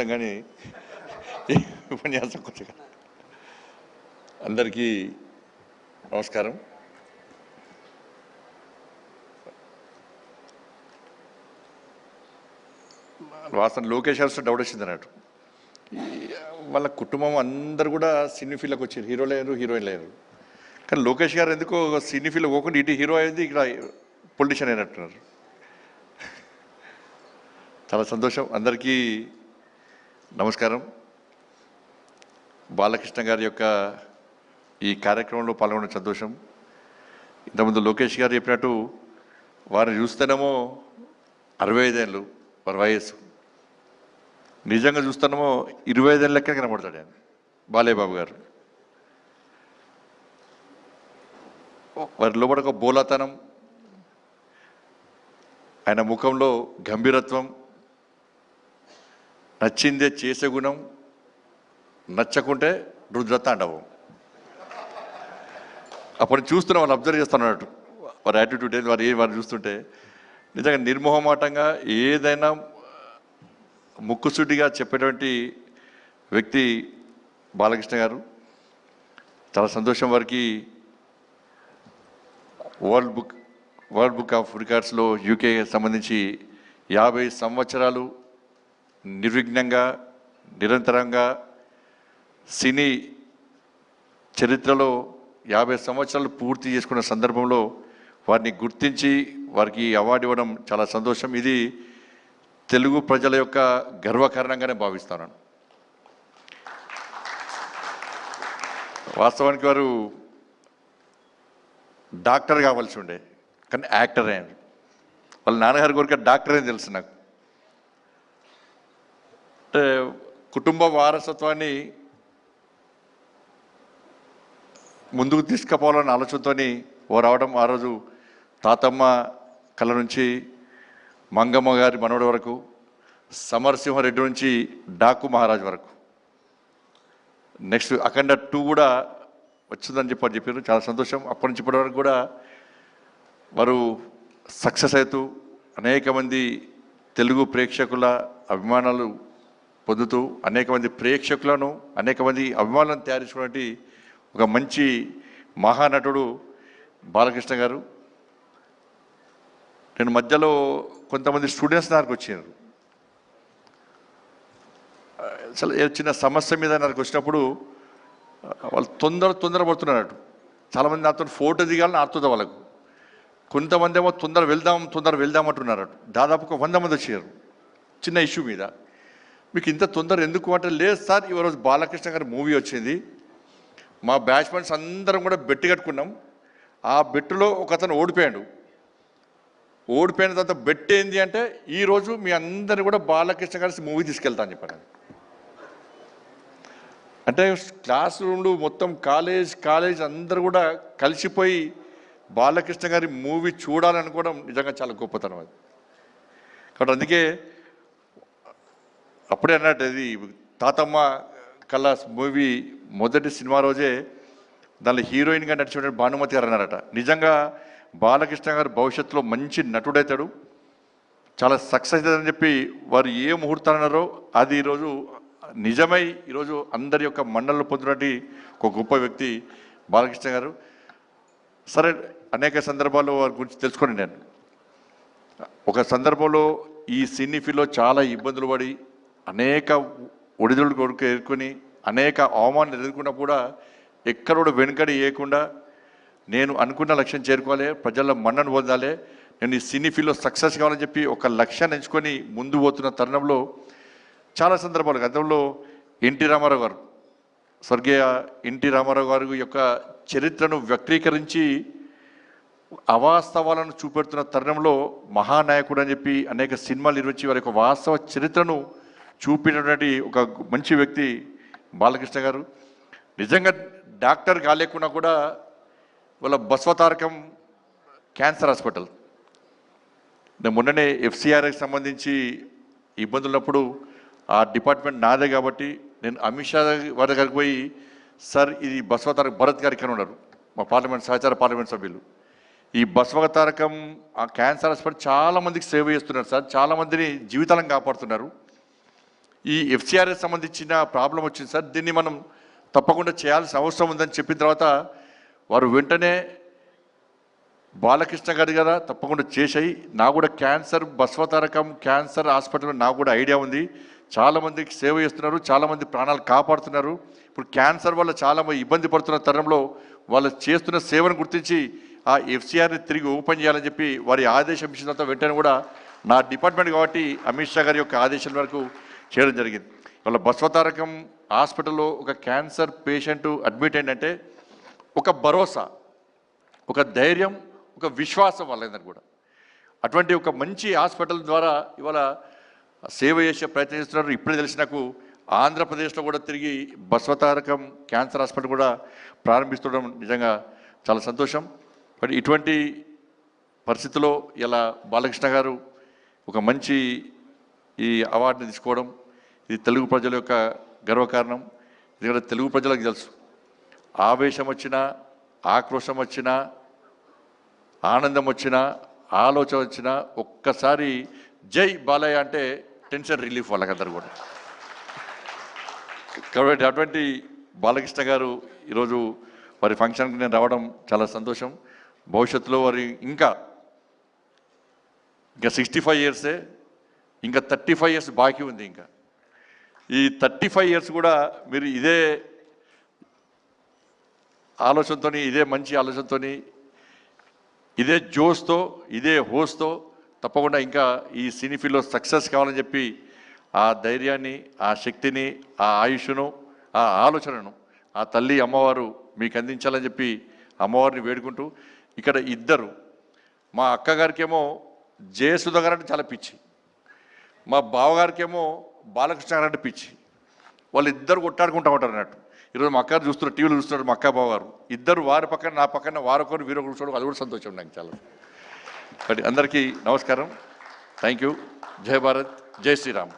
కానీ ఉపన్యాసం కొద్దిగా అందరికీ నమస్కారం. వాసన లోకేష్ గారు డౌట్ వచ్చింది అన్నట్టు. వాళ్ళ కుటుంబం అందరు కూడా సినీ ఫీల్డ్కి వచ్చారు, హీరోలు అయ్యారు, హీరోయిన్లు అయ్యారు. కానీ లోకేష్ గారు ఎందుకో సినీ ఫీల్డ్ పోకుండా ఇటు హీరో అయింది, ఇక్కడ పొలిటీషియన్ అయినట్టున్నారు. చాలా సంతోషం. అందరికీ నమస్కారం. బాలకృష్ణ గారి యొక్క ఈ కార్యక్రమంలో పాల్గొనడం సంతోషం. ఇంతకుముందు లోకేష్ గారు చెప్పినట్టు వారిని చూస్తేనేమో 65 ఏళ్ళు వారి వయస్సు, నిజంగా చూస్తేనేమో 25 ఏళ్ళ లెక్క కనబడతాడు ఆయన బాలయ్య బాబు గారు. వారి లోపల ఒక బోలాతనం, ఆయన ముఖంలో గంభీరత్వం, నచ్చిందే చేసే గుణం, నచ్చకుంటే రుద్రతాండవం. అప్పుడు చూస్తున్నా వాళ్ళు అబ్జర్వ్ చేస్తున్నట్టు వారి యాటిట్యూడ్ ఏంది, వారు చూస్తుంటే నిజంగా నిర్మోహమాటంగా ఏదైనా ముక్కుసూటిగా చెప్పేటువంటి వ్యక్తి బాలకృష్ణ గారు. చాలా సంతోషం. వారికి వరల్డ్ బుక్ ఆఫ్ రికార్డ్స్లో యూకే సంబంధించి 50 సంవత్సరాలు నిర్విఘ్నంగా నిరంతరంగా సినీ చరిత్రలో 50 సంవత్సరాలు పూర్తి చేసుకున్న సందర్భంలో వారిని గుర్తించి వారికి అవార్డు ఇవ్వడం చాలా సంతోషం. ఇది తెలుగు ప్రజల యొక్క గర్వకారణంగానే భావిస్తున్నాను. వాస్తవానికి వారు డాక్టర్ కావాల్సి ఉండే, కానీ యాక్టర్ అయ్యారు. వాళ్ళ నాన్నగారి కోరిక డాక్టర్ అని తెలుసు నాకు. అంటే కుటుంబ వారసత్వాన్ని ముందుకు తీసుకుపోవాలన్న ఆలోచనతో ఓ రావడం. ఆ రోజు తాతమ్మ కళ నుంచి మంగమ్మ గారి మనవడి వరకు, సమరసింహారెడ్డి నుంచి డాకు మహారాజ్ వరకు, నెక్స్ట్ అఖండ 2 కూడా వచ్చిందని చెప్పారు. చాలా సంతోషం. అప్పటి నుంచి ఇప్పటి వరకు కూడా వారు సక్సెస్ అవుతూ అనేక మంది తెలుగు ప్రేక్షకుల అభిమానాలు పొందుతూ అనేక మంది ప్రేక్షకులను, అనేక మంది అభిమానులను తయారు చేసుకున్నటువంటి ఒక మంచి మహానటుడు బాలకృష్ణ గారు. నేను మధ్యలో కొంతమంది స్టూడెంట్స్ నాకు వచ్చారు. అసలు చిన్న సమస్య మీద నాకు వచ్చినప్పుడు వాళ్ళు తొందర పడుతున్నారు. చాలామంది నాతో ఫోటో దిగాలని ఆడుతుంది వాళ్ళకు. కొంతమంది ఏమో తొందర వెళ్దాం అంటున్నారు. దాదాపు ఒక 100 మంది వచ్చారు చిన్న ఇష్యూ మీద. మీకు ఇంత తొందర ఎందుకు అంటే, లేదు సార్, ఈరోజు బాలకృష్ణ గారి మూవీ వచ్చింది, మా బ్యాచ్మెంట్స్ అందరం కూడా బెట్టు కట్టుకున్నాం, ఆ బెట్టులో ఒక అతను ఓడిపోయిన తర్వాత బెట్ ఏంది అంటే, ఈరోజు మీ అందరినీ కూడా బాలకృష్ణ గారి మూవీ తీసుకెళ్తా అని చెప్పాను. అంటే క్లాస్ రూమ్లు మొత్తం కాలేజ్ అందరూ కూడా కలిసిపోయి బాలకృష్ణ గారి మూవీ చూడాలనుకోవడం నిజంగా చాలా గొప్పతనం అది. కాబట్టి అందుకే అప్పుడే అన్నట్టు, ఇది తాతమ్మ కళ మూవీ మొదటి సినిమా రోజే దానిలో హీరోయిన్గా నడిచిన భానుమతి గారు అన్నారట. నిజంగా బాలకృష్ణ గారు భవిష్యత్తులో మంచి నటుడవుతాడు, చాలా సక్సెస్ అవుతాడని చెప్పి వారు ఏ ముహూర్తాలు అన్నారో అది ఈరోజు నిజమై ఈరోజు అందరి యొక్క మన్నలు పొందినటువంటి ఒక గొప్ప వ్యక్తి బాలకృష్ణ గారు. సరే, అనేక సందర్భాల్లో వారి గురించి తెలుసుకొని నేను ఒక సందర్భంలో ఈ సినీ ఫీల్డ్లో చాలా ఇబ్బందులు పడి అనేక ఒడిదుడులు కొడుకు ఎదుర్కొని అనేక అవమానాలు ఎదుర్కొన్నా కూడా ఎక్కడ కూడా వెనుకడి వేయకుండా, నేను అనుకున్న లక్ష్యం చేరుకోవాలి, ప్రజల మన్నను పొందాలి, నేను ఈ సినీ ఫీల్డ్లో సక్సెస్ కావాలని చెప్పి ఒక లక్ష్యాన్ని ఎంచుకొని ముందు పోతున్న తరుణంలో చాలా సందర్భాలు, గతంలో ఎన్టీ రామారావు గారు, స్వర్గీయ ఎన్టీ రామారావు గారి యొక్క చరిత్రను వ్యక్తీకరించి అవాస్తవాలను చూపెడుతున్న తరుణంలో మహానాయకుడు అని చెప్పి అనేక సినిమాలు నిర్మించి వారి యొక్క వాస్తవ చరిత్రను చూపినటువంటి ఒక మంచి వ్యక్తి బాలకృష్ణ గారు. నిజంగా డాక్టర్ కాలేకున్నా కూడా వాళ్ళ బసవతారకం క్యాన్సర్ హాస్పిటల్, నేను మొన్ననే FCRకి సంబంధించి ఇబ్బందులు ఉన్నప్పుడు ఆ డిపార్ట్మెంట్ నాదే కాబట్టి నేను అమిత్ షా వారి దగ్గరికి పోయి, సార్ ఇది బసవతారకం, భరత్ గారు ఇక్కడ ఉన్నారు, మా సహచార పార్లమెంట్ సభ్యులు, ఈ బసవతారకం ఆ క్యాన్సర్ హాస్పిటల్ చాలా మందికి సేవ చేస్తున్నారు సార్, చాలా మందిని జీవితాలను కాపాడుతున్నారు, ఈ ఎఫ్సిఆర్ఎస్ సంబంధించిన ప్రాబ్లం వచ్చింది సార్, దీన్ని మనం తప్పకుండా చేయాల్సిన అవసరం ఉందని చెప్పిన తర్వాత వారు వెంటనే బాలకృష్ణ గారి కదా తప్పకుండా చేసాయి. నాకు కూడా క్యాన్సర్ బసవతారకం క్యాన్సర్ హాస్పిటల్ నాకు కూడా ఐడియా ఉంది. చాలామందికి సేవ చేస్తున్నారు, చాలామంది ప్రాణాలు కాపాడుతున్నారు. ఇప్పుడు క్యాన్సర్ వల్ల చాలామంది ఇబ్బంది పడుతున్న తరుణంలో వాళ్ళు చేస్తున్న సేవను గుర్తించి ఆ ఎఫ్సిఆర్ని తిరిగి ఓపెన్ చేయాలని చెప్పి వారి ఆదేశం ఇచ్చిన తర్వాత వెంటనే కూడా నా డిపార్ట్మెంట్ కాబట్టి అమిత్ షా గారి యొక్క ఆదేశాల వరకు చేయడం జరిగింది. వాళ్ళ బసవతారకం హాస్పిటల్లో ఒక క్యాన్సర్ పేషెంట్ అడ్మిట్ అయిందంటే ఒక భరోసా, ఒక ధైర్యం, ఒక విశ్వాసం వాళ్ళందరూ కూడా. అటువంటి ఒక మంచి హాస్పిటల్ ద్వారా ఇవాళ సేవ చేసే ప్రయత్నం చేస్తున్నారు. ఇప్పుడే తెలిసి నాకు ఆంధ్రప్రదేశ్లో కూడా తిరిగి బసవతారకం క్యాన్సర్ హాస్పిటల్ కూడా ప్రారంభిస్తుండడం నిజంగా చాలా సంతోషం. బట్ ఇటువంటి పరిస్థితుల్లో ఇలా బాలకృష్ణ గారు ఒక మంచి ఈ అవార్డుని తీసుకోవడం ఇది తెలుగు ప్రజల యొక్క గర్వకారణం. ఎందుకంటే తెలుగు ప్రజలకు తెలుసు, ఆవేశం వచ్చినా, ఆక్రోశం వచ్చినా, ఆనందం వచ్చినా, ఆలోచన వచ్చినా ఒక్కసారి జై బాలయ్య అంటే టెన్షన్ రిలీఫ్ వాళ్ళకందరూ కూడా. కాబట్టి అటువంటి బాలకృష్ణ గారు ఈరోజు వారి ఫంక్షన్కి నేను రావడం చాలా సంతోషం. భవిష్యత్తులో వారి ఇంకా 65 ఇయర్సే, ఇంకా 35 ఇయర్స్ బాకీ ఉంది. ఇంకా ఈ 35 ఇయర్స్ కూడా మీరు ఇదే ఆలోచనతో, ఇదే మంచి ఆలోచనతో, ఇదే జోష్తో, ఇదే హోస్తో తప్పకుండా ఇంకా ఈ సినీ ఫీల్డ్లో సక్సెస్ కావాలని చెప్పి ఆ ధైర్యాన్ని, ఆ శక్తిని, ఆ ఆయుష్ను, ఆ ఆలోచనను ఆ తల్లి అమ్మవారు మీకు అందించాలని చెప్పి అమ్మవారిని వేడుకుంటూ, ఇక్కడ ఇద్దరు, మా అక్కగారికేమో జయసుధ గారు అంటే చాలా పిచ్చి, మా బావగారికేమో బాలకృష్ణ గారు అంటే పిచ్చి. వాళ్ళు ఇద్దరు కొట్టాడుకుంటూ ఉంటారు అన్నట్టు. ఈరోజు మా అక్క చూస్తున్నారు, టీవీలో చూస్తున్నారు, మా అక్క బావగారు ఇద్దరు, వారి పక్కన నా పక్కన వారొకరు వీరొకరు చూడడం అది కూడా సంతోషం నాకు చాలా. కాబట్టి అందరికీ నమస్కారం. Thank you. జై భారత్, జై శ్రీరామ్.